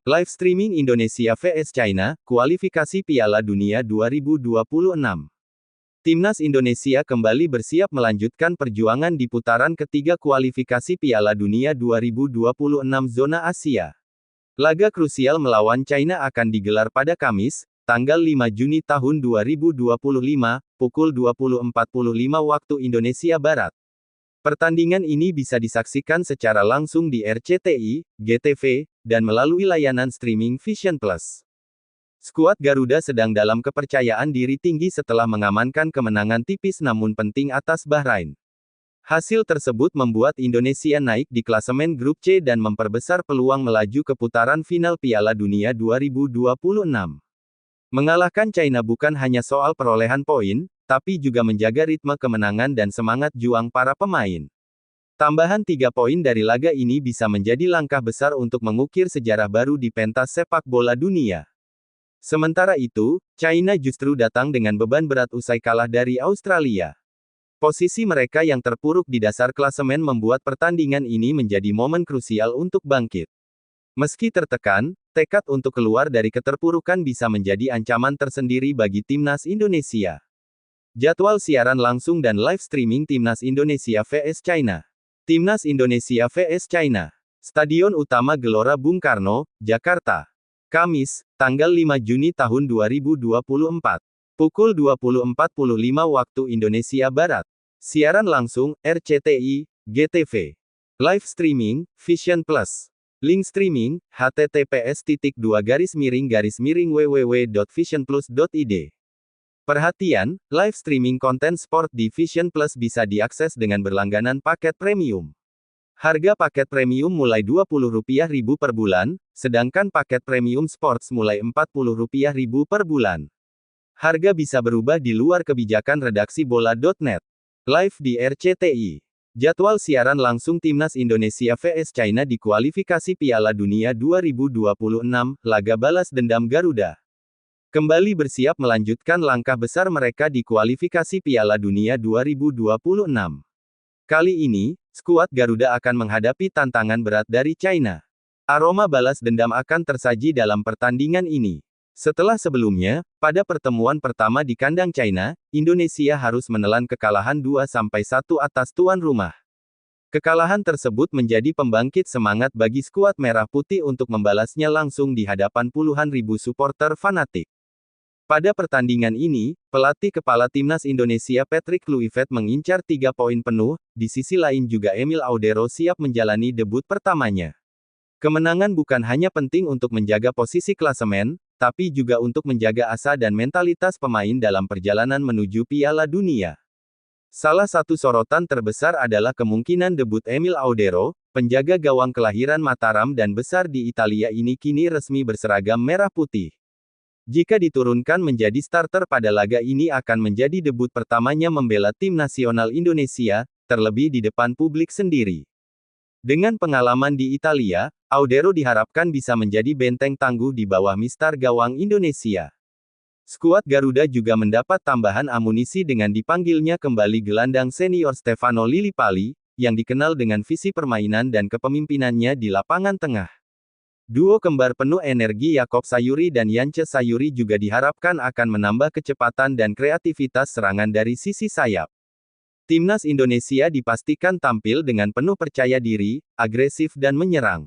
Live streaming Indonesia vs China, kualifikasi Piala Dunia 2026. Timnas Indonesia kembali bersiap melanjutkan perjuangan di putaran ketiga kualifikasi Piala Dunia 2026 zona Asia. Laga krusial melawan China akan digelar pada Kamis, tanggal 5 Juni tahun 2025, pukul 20.45 waktu Indonesia Barat. Pertandingan ini bisa disaksikan secara langsung di RCTI, GTV, dan melalui layanan streaming Vision Plus. Skuad Garuda sedang dalam kepercayaan diri tinggi setelah mengamankan kemenangan tipis namun penting atas Bahrain. Hasil tersebut membuat Indonesia naik di klasemen grup C dan memperbesar peluang melaju ke putaran final Piala Dunia 2026. Mengalahkan China bukan hanya soal perolehan poin, tapi juga menjaga ritme kemenangan dan semangat juang para pemain. Tambahan 3 poin dari laga ini bisa menjadi langkah besar untuk mengukir sejarah baru di pentas sepak bola dunia. Sementara itu, China justru datang dengan beban berat usai kalah dari Australia. Posisi mereka yang terpuruk di dasar klasemen membuat pertandingan ini menjadi momen krusial untuk bangkit. Meski tertekan, tekad untuk keluar dari keterpurukan bisa menjadi ancaman tersendiri bagi timnas Indonesia. Jadwal siaran langsung dan live streaming Timnas Indonesia vs China. Timnas Indonesia vs China. Stadion Utama Gelora Bung Karno, Jakarta. Kamis, tanggal 5 Juni tahun 2024. Pukul 20.45 waktu Indonesia Barat. Siaran langsung, RCTI, GTV. Live streaming, Vision Plus. Link streaming, https://www.visionplus.id. Perhatian, live streaming konten sport di Vision Plus bisa diakses dengan berlangganan paket premium. Harga paket premium mulai Rp20.000 per bulan, sedangkan paket premium sports mulai Rp40.000 per bulan. Harga bisa berubah di luar kebijakan redaksi bola.net. Live di RCTI. Jadwal siaran langsung Timnas Indonesia vs China di kualifikasi Piala Dunia 2026, laga balas dendam Garuda. Kembali bersiap melanjutkan langkah besar mereka di kualifikasi Piala Dunia 2026. Kali ini, skuad Garuda akan menghadapi tantangan berat dari China. Aroma balas dendam akan tersaji dalam pertandingan ini. Setelah sebelumnya, pada pertemuan pertama di kandang China, Indonesia harus menelan kekalahan 2-1 atas tuan rumah. Kekalahan tersebut menjadi pembangkit semangat bagi skuad merah putih untuk membalasnya langsung di hadapan puluhan ribu supporter fanatik. Pada pertandingan ini, pelatih kepala Timnas Indonesia Patrick Kluivert mengincar 3 poin penuh, di sisi lain juga Emil Audero siap menjalani debut pertamanya. Kemenangan bukan hanya penting untuk menjaga posisi klasemen, tapi juga untuk menjaga asa dan mentalitas pemain dalam perjalanan menuju Piala Dunia. Salah satu sorotan terbesar adalah kemungkinan debut Emil Audero, penjaga gawang kelahiran Mataram dan besar di Italia ini kini resmi berseragam merah putih. Jika diturunkan menjadi starter pada laga ini akan menjadi debut pertamanya membela tim nasional Indonesia, terlebih di depan publik sendiri. Dengan pengalaman di Italia, Audero diharapkan bisa menjadi benteng tangguh di bawah mistar gawang Indonesia. Skuad Garuda juga mendapat tambahan amunisi dengan dipanggilnya kembali gelandang senior Stefano Lillipali, yang dikenal dengan visi permainan dan kepemimpinannya di lapangan tengah. Duo kembar penuh energi Yakob Sayuri dan Yance Sayuri juga diharapkan akan menambah kecepatan dan kreativitas serangan dari sisi sayap. Timnas Indonesia dipastikan tampil dengan penuh percaya diri, agresif dan menyerang.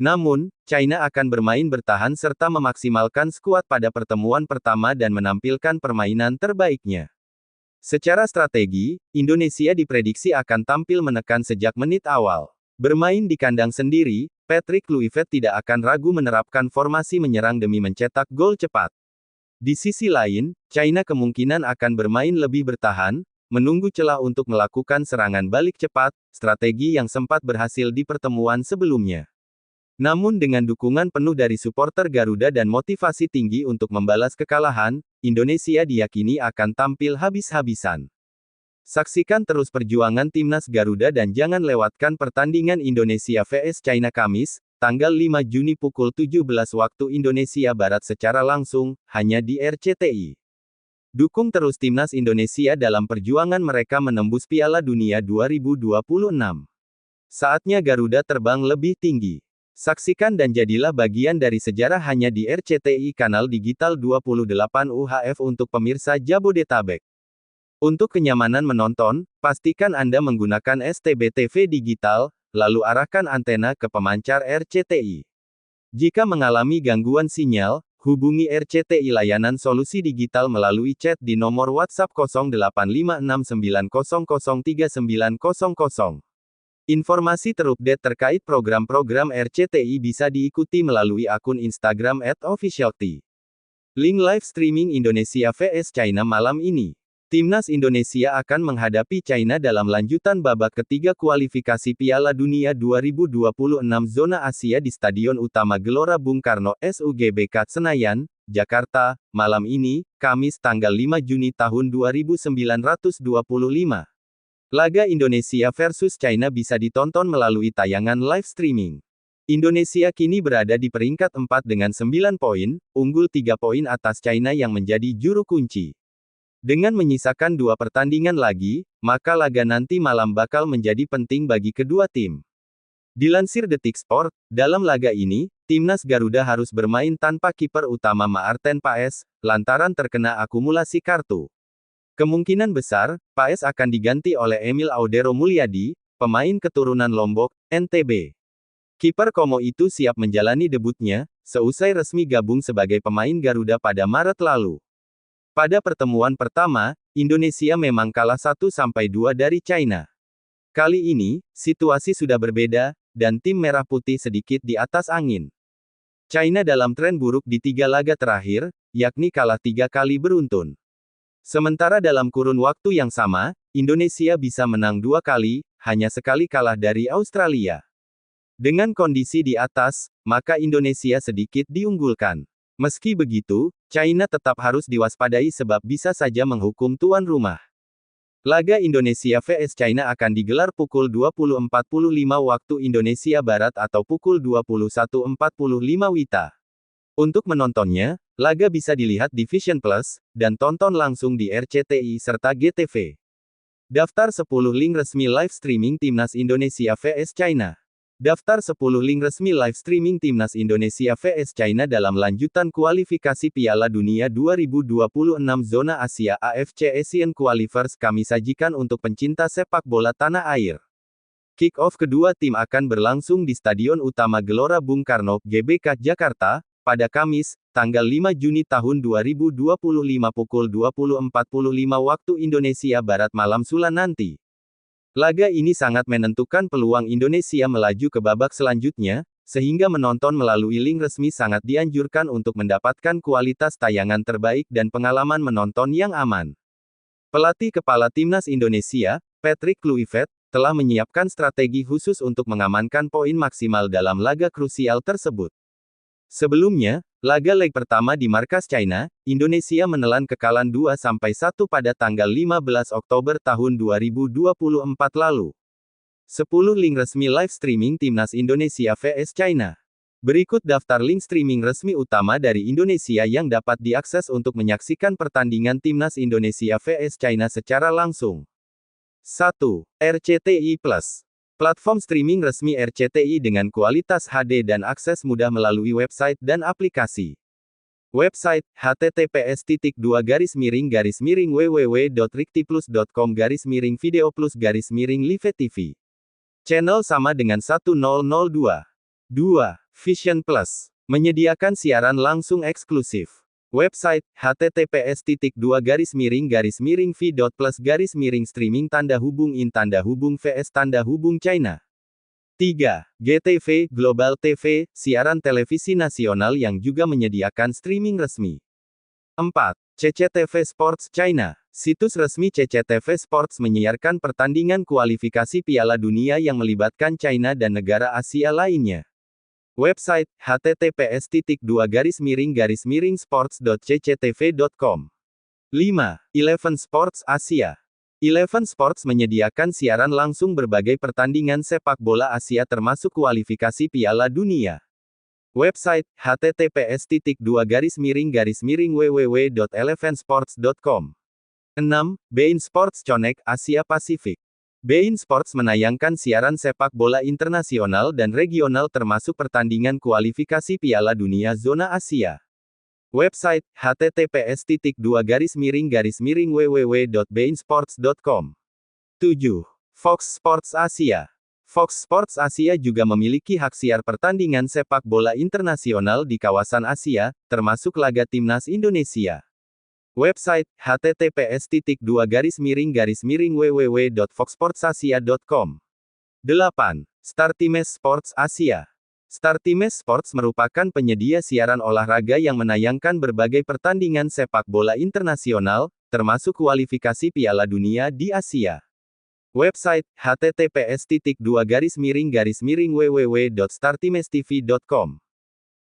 Namun, China akan bermain bertahan serta memaksimalkan skuad pada pertemuan pertama dan menampilkan permainan terbaiknya. Secara strategi, Indonesia diprediksi akan tampil menekan sejak menit awal. Bermain di kandang sendiri, Patrick Kluivert tidak akan ragu menerapkan formasi menyerang demi mencetak gol cepat. Di sisi lain, China kemungkinan akan bermain lebih bertahan, menunggu celah untuk melakukan serangan balik cepat, strategi yang sempat berhasil di pertemuan sebelumnya. Namun dengan dukungan penuh dari supporter Garuda dan motivasi tinggi untuk membalas kekalahan, Indonesia diyakini akan tampil habis-habisan. Saksikan terus perjuangan Timnas Garuda dan jangan lewatkan pertandingan Indonesia vs China Kamis, tanggal 5 Juni pukul 17 waktu Indonesia Barat secara langsung, hanya di RCTI. Dukung terus Timnas Indonesia dalam perjuangan mereka menembus Piala Dunia 2026. Saatnya Garuda terbang lebih tinggi. Saksikan dan jadilah bagian dari sejarah hanya di RCTI Kanal Digital 28 UHF untuk pemirsa Jabodetabek. Untuk kenyamanan menonton, pastikan Anda menggunakan STB TV digital, lalu arahkan antena ke pemancar RCTI. Jika mengalami gangguan sinyal, hubungi RCTI Layanan Solusi Digital melalui chat di nomor WhatsApp 085690039000. Informasi terupdate terkait program-program RCTI bisa diikuti melalui akun Instagram @officialty. Link live streaming Indonesia vs China malam ini. Timnas Indonesia akan menghadapi China dalam lanjutan babak ketiga kualifikasi Piala Dunia 2026 zona Asia di Stadion Utama Gelora Bung Karno SUGBK Senayan, Jakarta, malam ini, Kamis tanggal 5 Juni tahun 2925. Laga Indonesia versus China bisa ditonton melalui tayangan live streaming. Indonesia kini berada di peringkat 4 dengan 9 poin, unggul 3 poin atas China yang menjadi juru kunci. Dengan menyisakan 2 pertandingan lagi, maka laga nanti malam bakal menjadi penting bagi kedua tim. Dilansir Detik Sport, dalam laga ini, Timnas Garuda harus bermain tanpa kiper utama Maarten Paes, lantaran terkena akumulasi kartu. Kemungkinan besar, Paes akan diganti oleh Emil Audero Mulyadi, pemain keturunan Lombok, NTB. Kiper Komo itu siap menjalani debutnya, seusai resmi gabung sebagai pemain Garuda pada Maret lalu. Pada pertemuan pertama, Indonesia memang kalah 1-2 dari China. Kali ini, situasi sudah berbeda, dan tim Merah Putih sedikit di atas angin. China dalam tren buruk di 3 laga terakhir, yakni kalah 3 kali beruntun. Sementara dalam kurun waktu yang sama, Indonesia bisa menang 2 kali, hanya sekali kalah dari Australia. Dengan kondisi di atas, maka Indonesia sedikit diunggulkan. Meski begitu, China tetap harus diwaspadai sebab bisa saja menghukum tuan rumah. Laga Indonesia vs China akan digelar pukul 20.45 waktu Indonesia Barat atau pukul 21.45 WITA. Untuk menontonnya, laga bisa dilihat di Vision Plus, dan tonton langsung di RCTI serta GTV. Daftar 10 link resmi live streaming Timnas Indonesia vs China. Daftar 10 link resmi live streaming Timnas Indonesia vs China dalam lanjutan kualifikasi Piala Dunia 2026 zona Asia AFC Asian Qualifiers kami sajikan untuk pencinta sepak bola tanah air. Kick-off kedua tim akan berlangsung di Stadion Utama Gelora Bung Karno, GBK, Jakarta, pada Kamis, tanggal 5 Juni tahun 2025 pukul 20.45 waktu Indonesia Barat malam Sula nanti. Laga ini sangat menentukan peluang Indonesia melaju ke babak selanjutnya, sehingga menonton melalui link resmi sangat dianjurkan untuk mendapatkan kualitas tayangan terbaik dan pengalaman menonton yang aman. Pelatih kepala Timnas Indonesia, Patrick Kluivert, telah menyiapkan strategi khusus untuk mengamankan poin maksimal dalam laga krusial tersebut. Sebelumnya, laga leg pertama di markas China, Indonesia menelan kekalahan 2-1 pada tanggal 15 Oktober tahun 2024 lalu. 10 link resmi live streaming Timnas Indonesia vs China. Berikut daftar link streaming resmi utama dari Indonesia yang dapat diakses untuk menyaksikan pertandingan Timnas Indonesia vs China secara langsung. 1. RCTI Plus. Platform streaming resmi RCTI dengan kualitas HD dan akses mudah melalui website dan aplikasi. Website, https://www.riktiplus.com/videoplus/live TV. Channel sama dengan 1002. 2. Vision Plus. Menyediakan siaran langsung eksklusif. Website, https://v.plus/streaming_vs_China. 3. GTV, Global TV, siaran televisi nasional yang juga menyediakan streaming resmi. 4. CCTV Sports China. Situs resmi CCTV Sports menyiarkan pertandingan kualifikasi Piala Dunia yang melibatkan China dan negara Asia lainnya. Website, https://sports.cctv.com. 5. Eleven Sports Asia. Eleven Sports menyediakan siaran langsung berbagai pertandingan sepak bola Asia termasuk kualifikasi Piala Dunia. Website, https://www.elevensports.com. 6. beIN Sports Connect Asia Pasifik. beIN Sports menayangkan siaran sepak bola internasional dan regional termasuk pertandingan kualifikasi Piala Dunia Zona Asia. Website, https://www.beinsports.com. 7. Fox Sports Asia. Fox Sports Asia juga memiliki hak siar pertandingan sepak bola internasional di kawasan Asia, termasuk laga timnas Indonesia. Website, https://www.foxsportsasia.com. 8. Startimes Sports Asia. Startimes Sports merupakan penyedia siaran olahraga yang menayangkan berbagai pertandingan sepak bola internasional, termasuk kualifikasi Piala Dunia di Asia. Website, https://www.startimestv.com.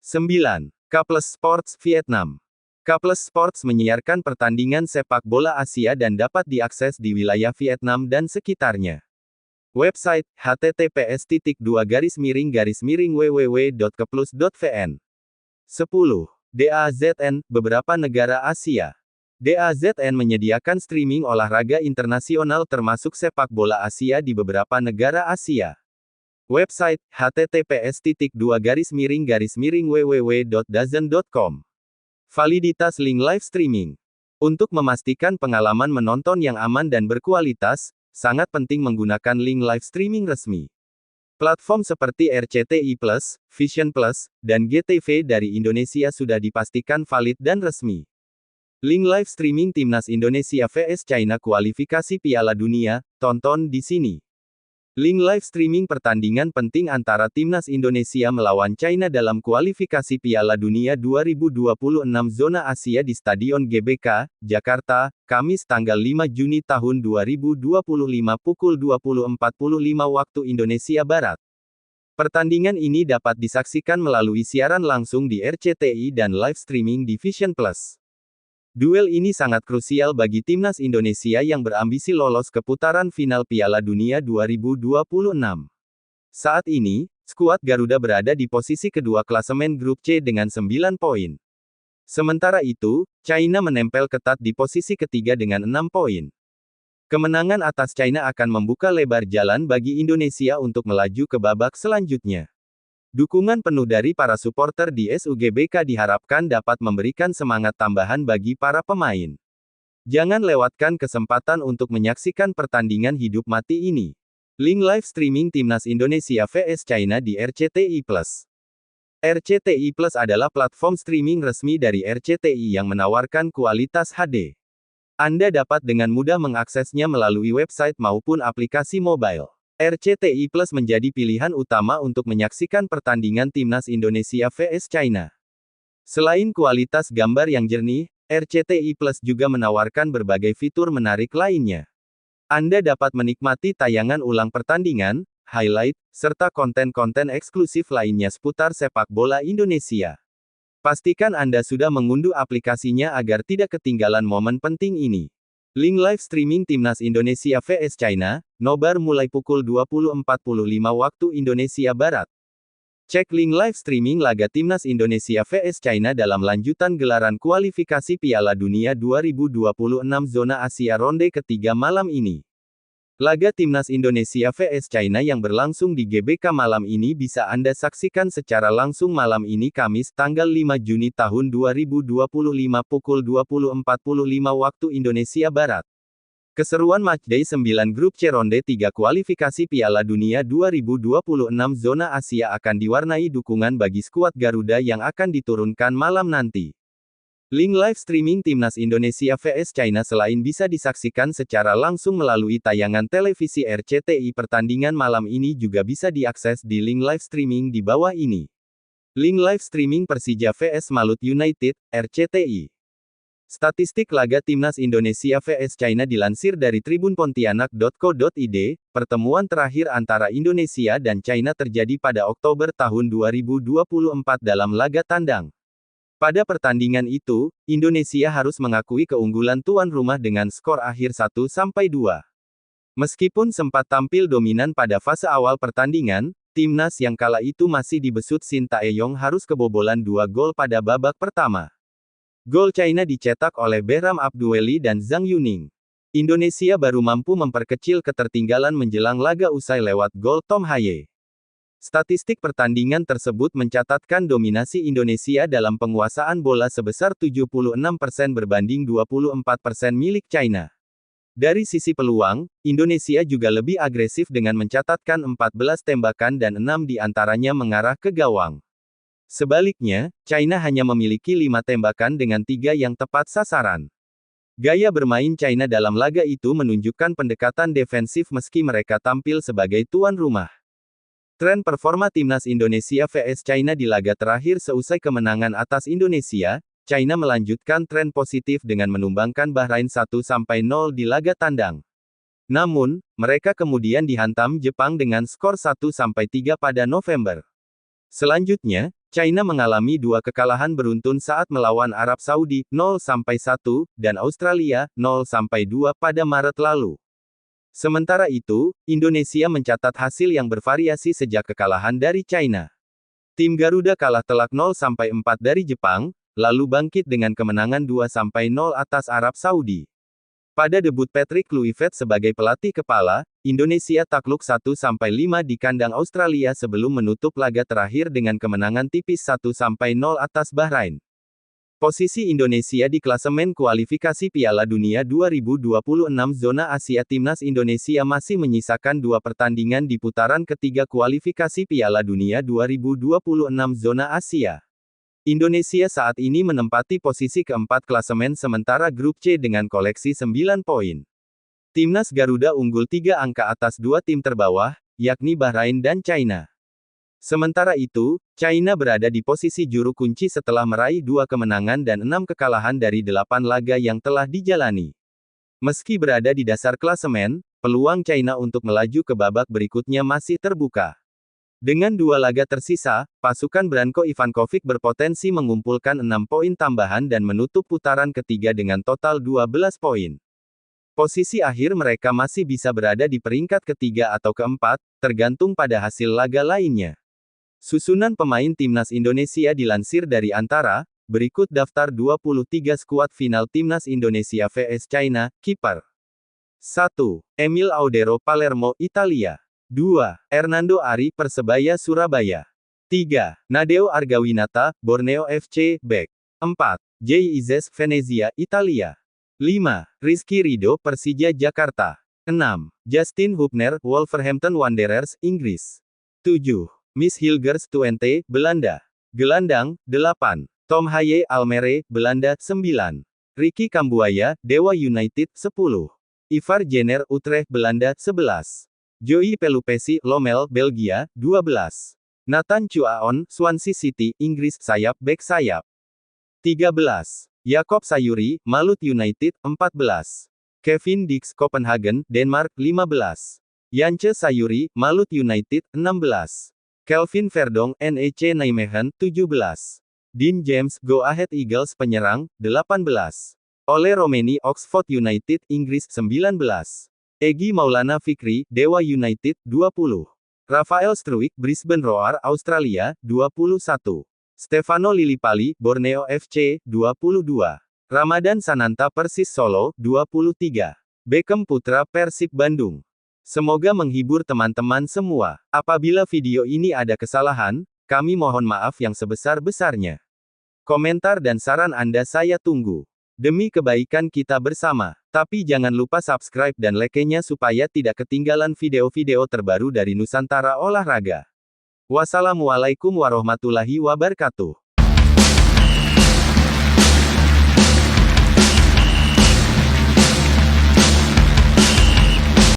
9. K+ Sports Vietnam. K+ Sports menyiarkan pertandingan sepak bola Asia dan dapat diakses di wilayah Vietnam dan sekitarnya. Website, https://www.kplus.vn. 10. DAZN, beberapa negara Asia. DAZN menyediakan streaming olahraga internasional termasuk sepak bola Asia di beberapa negara Asia. Website, https://www.dazn.com. Validitas link live streaming. Untuk memastikan pengalaman menonton yang aman dan berkualitas, sangat penting menggunakan link live streaming resmi. Platform seperti RCTI Plus, Vision Plus, dan GTV dari Indonesia sudah dipastikan valid dan resmi. Link live streaming Timnas Indonesia vs China kualifikasi Piala Dunia, tonton di sini. Link live streaming pertandingan penting antara Timnas Indonesia melawan China dalam kualifikasi Piala Dunia 2026 Zona Asia di Stadion GBK, Jakarta, Kamis tanggal 5 Juni tahun 2025 pukul 20.45 waktu Indonesia Barat. Pertandingan ini dapat disaksikan melalui siaran langsung di RCTI dan live streaming di Vision Plus. Duel ini sangat krusial bagi Timnas Indonesia yang berambisi lolos ke putaran final Piala Dunia 2026. Saat ini, skuad Garuda berada di posisi kedua klasemen grup C dengan 9 poin. Sementara itu, China menempel ketat di posisi ketiga dengan 6 poin. Kemenangan atas China akan membuka lebar jalan bagi Indonesia untuk melaju ke babak selanjutnya. Dukungan penuh dari para supporter di SUGBK diharapkan dapat memberikan semangat tambahan bagi para pemain. Jangan lewatkan kesempatan untuk menyaksikan pertandingan hidup mati ini. Link live streaming Timnas Indonesia vs China di RCTI Plus. RCTI Plus adalah platform streaming resmi dari RCTI yang menawarkan kualitas HD. Anda dapat dengan mudah mengaksesnya melalui website maupun aplikasi mobile. RCTI Plus menjadi pilihan utama untuk menyaksikan pertandingan Timnas Indonesia vs China. Selain kualitas gambar yang jernih, RCTI Plus juga menawarkan berbagai fitur menarik lainnya. Anda dapat menikmati tayangan ulang pertandingan, highlight, serta konten-konten eksklusif lainnya seputar sepak bola Indonesia. Pastikan Anda sudah mengunduh aplikasinya agar tidak ketinggalan momen penting ini. Link live streaming Timnas Indonesia vs China, nobar mulai pukul 20.45 waktu Indonesia Barat. Cek link live streaming laga Timnas Indonesia vs China dalam lanjutan gelaran kualifikasi Piala Dunia 2026 Zona Asia ronde ketiga malam ini. Laga Timnas Indonesia vs China yang berlangsung di GBK malam ini bisa Anda saksikan secara langsung malam ini Kamis tanggal 5 Juni tahun 2025 pukul 20.45 waktu Indonesia Barat. Keseruan matchday 9 grup C ronde 3 kualifikasi Piala Dunia 2026 Zona Asia akan diwarnai dukungan bagi skuad Garuda yang akan diturunkan malam nanti. Link live streaming Timnas Indonesia vs China selain bisa disaksikan secara langsung melalui tayangan televisi RCTI, pertandingan malam ini juga bisa diakses di link live streaming di bawah ini. Link live streaming Persija vs Malut United, RCTI. Statistik laga Timnas Indonesia vs China dilansir dari tribunpontianak.co.id, pertemuan terakhir antara Indonesia dan China terjadi pada Oktober tahun 2024 dalam laga tandang. Pada pertandingan itu, Indonesia harus mengakui keunggulan tuan rumah dengan skor akhir 1-2. Meskipun sempat tampil dominan pada fase awal pertandingan, timnas yang kala itu masih dibesut Shin Tae-yong harus kebobolan 2 gol pada babak pertama. Gol China dicetak oleh Behram Abdueli dan Zhang Yuning. Indonesia baru mampu memperkecil ketertinggalan menjelang laga usai lewat gol Tom Haye. Statistik pertandingan tersebut mencatatkan dominasi Indonesia dalam penguasaan bola sebesar 76% berbanding 24% milik China. Dari sisi peluang, Indonesia juga lebih agresif dengan mencatatkan 14 tembakan dan 6 diantaranya mengarah ke gawang. Sebaliknya, China hanya memiliki 5 tembakan dengan 3 yang tepat sasaran. Gaya bermain China dalam laga itu menunjukkan pendekatan defensif meski mereka tampil sebagai tuan rumah. Tren performa timnas Indonesia vs China di laga terakhir seusai kemenangan atas Indonesia, China melanjutkan tren positif dengan menumbangkan Bahrain 1-0 di laga tandang. Namun, mereka kemudian dihantam Jepang dengan skor 1-3 pada November. Selanjutnya, China mengalami 2 kekalahan beruntun saat melawan Arab Saudi, 0-1, dan Australia, 0-2 pada Maret lalu. Sementara itu, Indonesia mencatat hasil yang bervariasi sejak kekalahan dari China. Tim Garuda kalah telak 0-4 dari Jepang, lalu bangkit dengan kemenangan 2-0 atas Arab Saudi. Pada debut Patrick Kluivert sebagai pelatih kepala, Indonesia takluk 1-5 di kandang Australia sebelum menutup laga terakhir dengan kemenangan tipis 1-0 atas Bahrain. Posisi Indonesia di klasemen kualifikasi Piala Dunia 2026 zona Asia. Timnas Indonesia masih menyisakan 2 pertandingan di putaran ketiga kualifikasi Piala Dunia 2026 zona Asia. Indonesia saat ini menempati posisi keempat klasemen sementara grup C dengan koleksi 9 poin. Timnas Garuda unggul 3 angka atas 2 tim terbawah, yakni Bahrain dan China. Sementara itu, China berada di posisi juru kunci setelah meraih 2 kemenangan dan 6 kekalahan dari 8 laga yang telah dijalani. Meski berada di dasar klasemen, peluang China untuk melaju ke babak berikutnya masih terbuka. Dengan 2 laga tersisa, pasukan Branko Ivankovic berpotensi mengumpulkan 6 poin tambahan dan menutup putaran ketiga dengan total 12 poin. Posisi akhir mereka masih bisa berada di peringkat ketiga atau keempat, tergantung pada hasil laga lainnya. Susunan pemain timnas Indonesia dilansir dari Antara, berikut daftar 23 skuad final timnas Indonesia vs China. Kiper 1. Emil Audero Palermo, Italia. 2. Hernando Ari, Persebaya Surabaya. 3. Nadeo Argawinata, Borneo FC, Bek. 4. Jay Izes, Venezia, Italia. 5. Rizky Ridho, Persija Jakarta. 6. Justin Hubner, Wolverhampton Wanderers, Inggris. 7. Miss Hilgers Twente, Belanda. Gelandang, 8. Tom Haye Almere, Belanda, 9. Ricky Kambuaya, Dewa United, 10. Ivar Jenner Utrecht, Belanda, 11. Joey Pelupesi, Lommel, Belgia, 12. Nathan Chuaon, Swansea City, Inggris, sayap bek sayap. 13. Jakob Sayuri, Malut United, 14. Kevin Dix, Copenhagen, Denmark, 15. Yance Sayuri, Malut United, 16. Kelvin Verdong, NEC Nijmegen, 17. Dean James, Go Ahead Eagles penyerang, 18. Ole Romeni, Oxford United, Inggris, 19. Egy Maulana Fikri, Dewa United, 20. Rafael Struijk, Brisbane Roar, Australia, 21. Stefano Lillipali, Borneo FC, 22. Ramadan Sananta Persis Solo, 23. Beckham Putra Persib Bandung. Semoga menghibur teman-teman semua. Apabila video ini ada kesalahan, kami mohon maaf yang sebesar-besarnya. Komentar dan saran Anda saya tunggu. Demi kebaikan kita bersama. Tapi jangan lupa subscribe dan like-nya supaya tidak ketinggalan video-video terbaru dari Nusantara Olahraga. Wassalamualaikum warahmatullahi wabarakatuh.